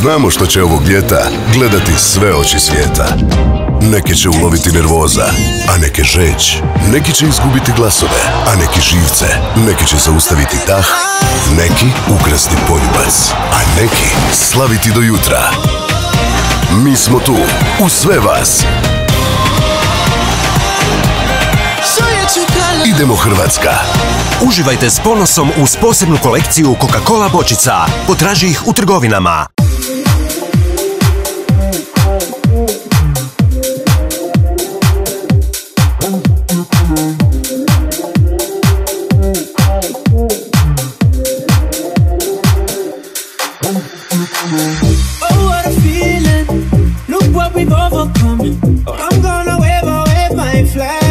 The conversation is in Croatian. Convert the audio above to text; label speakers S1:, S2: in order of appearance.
S1: Znamo što će ovog ljeta gledati sve oči svijeta. Neke će uloviti nervoza, a neke žeć. Neki će izgubiti glasove, a neki živce. Neki će zaustaviti dah, neki ukrasti poljubac, a neki slaviti do jutra. Mi smo tu, uz sve vas. Idemo Hrvatska.
S2: Uživajte s ponosom uz posebnu kolekciju Coca-Cola bočica. Potraži ih u trgovinama.
S3: Oh, what a feeling. Look what we've overcome. Oh, I'm gonna wave my flag.